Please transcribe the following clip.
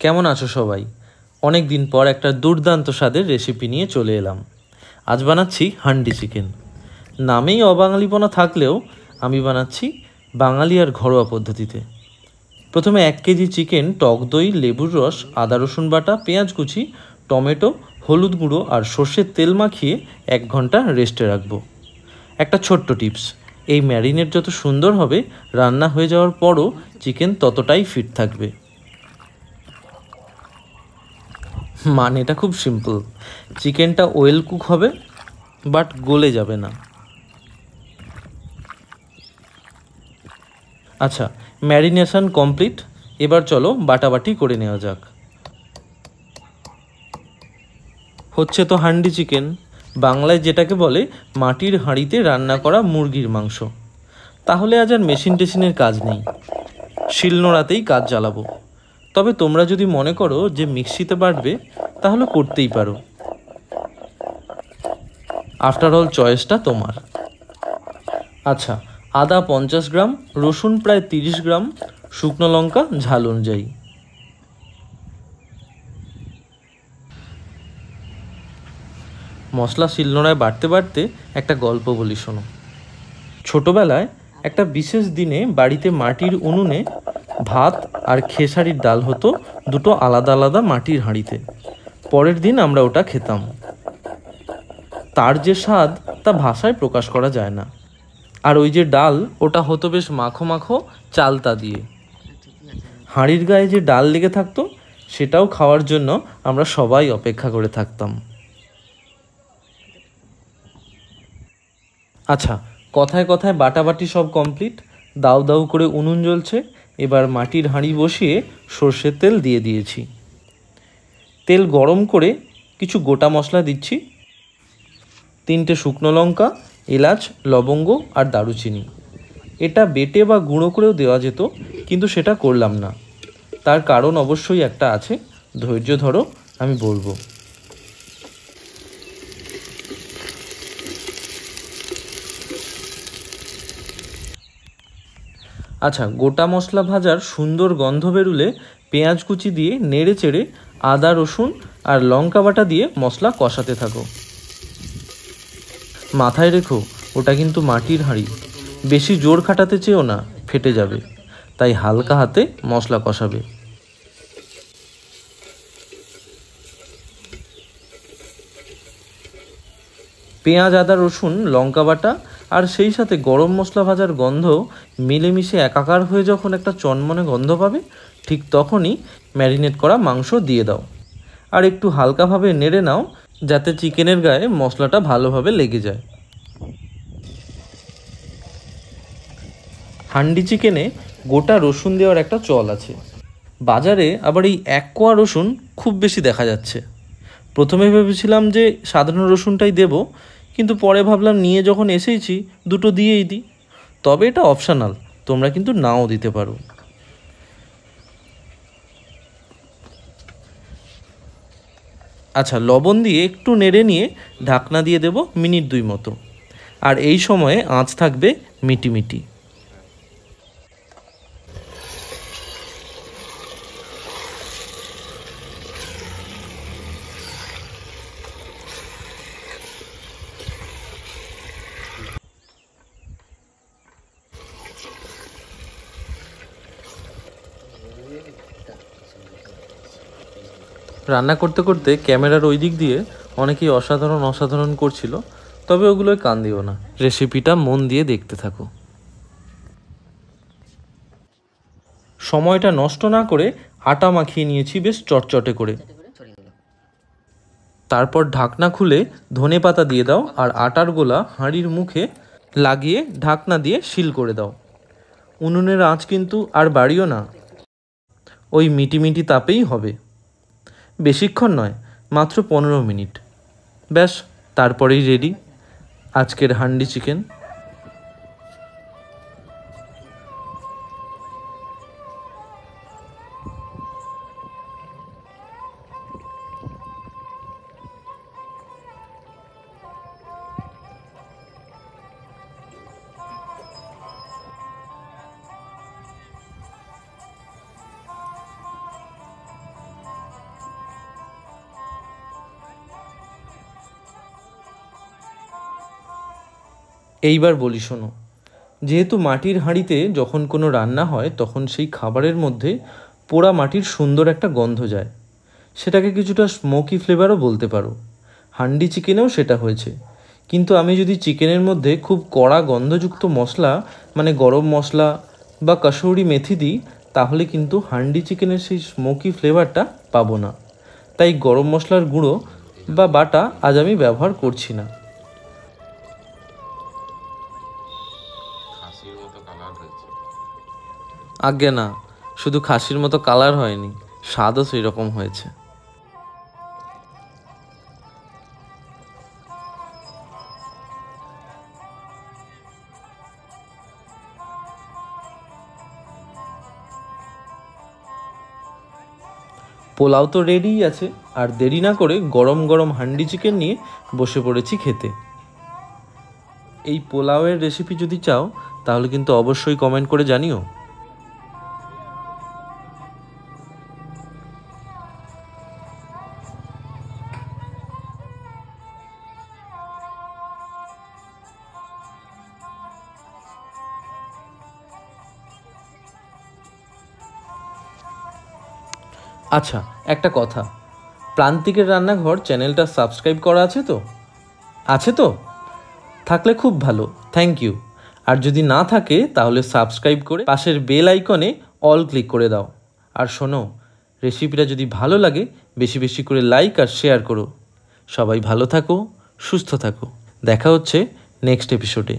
কেমন আছো সবাই? অনেক দিন পর একটা দুর্দান্ত স্বাদের রেসিপি নিয়ে চলে এলাম। আজ বানাচ্ছি হান্ডি চিকেন। নামেই অবাঙালিপনা থাকলেও আমি বানাচ্ছি বাঙালি আর ঘরোয়া পদ্ধতিতে। প্রথমে 1 কেজি চিকেন টক দই, লেবুর রস, আদা রসুন বাটা, পেঁয়াজ কুচি, টমেটো, হলুদ গুঁড়ো আর সর্ষের তেল মাখিয়ে 1 ঘন্টা রেস্টে রাখবো। একটা ছোট্ট টিপস, এই ম্যারিনেট যত সুন্দর হবে, রান্না হয়ে যাওয়ার পরও চিকেন ততটাই ফিট থাকবে। মানেটা খুব সিম্পল, চিকেনটা ওয়েল কুক হবে বাট গলে যাবে না। আচ্ছা, ম্যারিনেশন কমপ্লিট, এবার চলো বাটাবাটি করে নেওয়া যাক। হচ্ছে তো হান্ডি চিকেন, বাংলায় যেটাকে বলে মাটির হাঁড়িতে রান্না করা মুরগির মাংস। তাহলে আজ আর মেশিন টেশিনের কাজ নেই, শিলনোড়াতেই কাজ চালাবো। তবে তোমরা যদি মনে করো যে মিক্সিতে বাটবে, তাহলে করতেই পারো। আফটার অল চয়েসটা তোমার। আচ্ছা, আদা 50 গ্রাম, রসুন প্রায় 30 গ্রাম, শুকনো লঙ্কা ঝাল অনুযায়ী। মশলা শিলনোড়ায় বাটতে বাটতে একটা গল্প বলি শোনো। ছোটোবেলায় একটা বিশেষ দিনে বাড়িতে মাটির উনুনে ভাত আর খেসারির ডাল হতো, দুটো আলাদা আলাদা মাটির হাঁড়িতে। পরের দিন আমরা ওটা খেতাম। তার যে স্বাদ, তা ভাষায় প্রকাশ করা যায় না। আর ওই যে ডাল, ওটা হতো বেশ মাখো মাখো চালতা দিয়ে। হাঁড়ির গায়ে যে ডাল লেগে থাকতো, সেটাও খাওয়ার জন্য আমরা সবাই অপেক্ষা করে থাকতাম। আচ্ছা, কথায় কথায় বাটাবাটি সব কমপ্লিট, দাউ দাউ করে উনুন জ্বলছে। এবার মাটির হাঁড়ি বসিয়ে সর্ষের তেল দিয়ে দিয়েছি। তেল গরম করে কিছু গোটা মশলা দিচ্ছি, 3টে শুকনো লঙ্কা, এলাচ, লবঙ্গ আর দারুচিনি। এটা বেটে বা গুঁড়ো করেও দেওয়া যেত, কিন্তু সেটা করলাম না। তার কারণ অবশ্যই একটা আছে, ধৈর্য ধরো, আমি বলবো। আচ্ছা, গোটা মশলা ভাজার সুন্দর গন্ধ বেরুলে পেঁয়াজ কুচি দিয়ে নেড়ে চেড়ে আদা রসুন আর লঙ্কা বাটা দিয়ে মশলা কষাতে থাকো। মাথায় রেখো, ওটা কিন্তু মাটির হাঁড়ি, বেশি জোর খাটাতে চেয়েও না, ফেটে যাবে। তাই হালকা হাতে মশলা কষাবে। পেঁয়াজ, আদা রসুন, লঙ্কা বাটা আর সেই সাথে গরম মশলা ভাজার গন্ধ মিলেমিশে একাকার হয়ে যখন একটা চনমনে গন্ধ পাবে, ঠিক তখনই ম্যারিনেট করা মাংস দিয়ে দাও। আর একটু হালকাভাবে নেড়ে নাও, যাতে চিকেনের গায়ে মশলাটা ভালোভাবে লেগে যায়। হান্ডি চিকেনে গোটা রসুন দেওয়ার একটা চল আছে। বাজারে আবার এই 1 কোয়া রসুন খুব বেশি দেখা যাচ্ছে। প্রথমে ভেবেছিলাম যে সাধারণ রসুনটাই দেব, কিন্তু পরে ভাবলাম নিয়ে যখন এসেইছি, দুটো দিয়েই দিই। তবে এটা অপশনাল, তোমরা কিন্তু নাও দিতে পারো। আচ্ছা, লবণ দিয়ে একটু নেড়ে নিয়ে ঢাকনা দিয়ে দেব মিনিট 2 মতো। আর এই সময়ে আঁচ থাকবে মিটিমিটি। রান্না করতে করতে ক্যামেরার ওই দিক দিয়ে অনেকেই অসাধারণ করছিল, তবে ওগুলোয় কান দিও না, রেসিপিটা মন দিয়ে দেখতে থাকো। সময়টা নষ্ট না করে আটা মাখিয়ে নিয়েছি বেশ চটচটে করে। তারপর ঢাকনা খুলে ধনেপাতা দিয়ে দাও আর আটার গোলা হাঁড়ির মুখে লাগিয়ে ঢাকনা দিয়ে সিল করে দাও। উনুনের আঁচ কিন্তু আর বাড়িও না, ওই মিটিমিটি তাপেই হবে। বেশিক্ষণ নয়, মাত্র 15 মিনিট। ব্যাস, তারপরেই রেডি আজকের হান্ডি চিকেন। এইবার বলি শোনো। যেহেতু মাটির হাঁড়িতে যখন কোনো রান্না হয় তখন সেই খাবারের মধ্যে পোড়া মাটির সুন্দর একটা গন্ধ যায়, সেটাকে কিছুটা স্মোকি ফ্লেভারও বলতে পারো। হান্ডি চিকেনেও সেটা হয়েছে। কিন্তু আমি যদি চিকেনের মধ্যে খুব কড়া গন্ধযুক্ত মশলা মানে গরম মশলা বা কসুরি মেথি দিই, তাহলে কিন্তু হান্ডি চিকেনের সেই স্মোকি ফ্লেভারটা পাবো না। তাই গরম মশলার গুঁড়ো বা বাটা আজ আমি ব্যবহার করছি না। আজ্ঞে না, শুধু খাসির মতো কালার হয়নি, স্বাদও সেই রকম হয়েছে। পোলাও তো রেডিই আছে, আর দেরি না করে গরম গরম হান্ডি চিকেন নিয়ে বসে পড়েছি খেতে। এই পোলাওয়ের রেসিপি যদি চাও তাহলে কিন্তু অবশ্যই কমেন্ট করে জানিও। আচ্ছা, একটা কথা, প্রান্তিকের রান্নাঘর চ্যানেলটা সাবস্ক্রাইব করা আছে তো? আছে তো? থাকলে খুব ভালো, থ্যাংক ইউ। আর যদি না থাকে তাহলে সাবস্ক্রাইব করে পাশের বেল আইকনে অল ক্লিক করে দাও। আর শোনো, রেসিপিটা যদি ভালো লাগে বেশি বেশি করে লাইক আর শেয়ার করো। সবাই ভালো থাকো, সুস্থ থাকো। দেখা হচ্ছে নেক্সট এপিসোডে।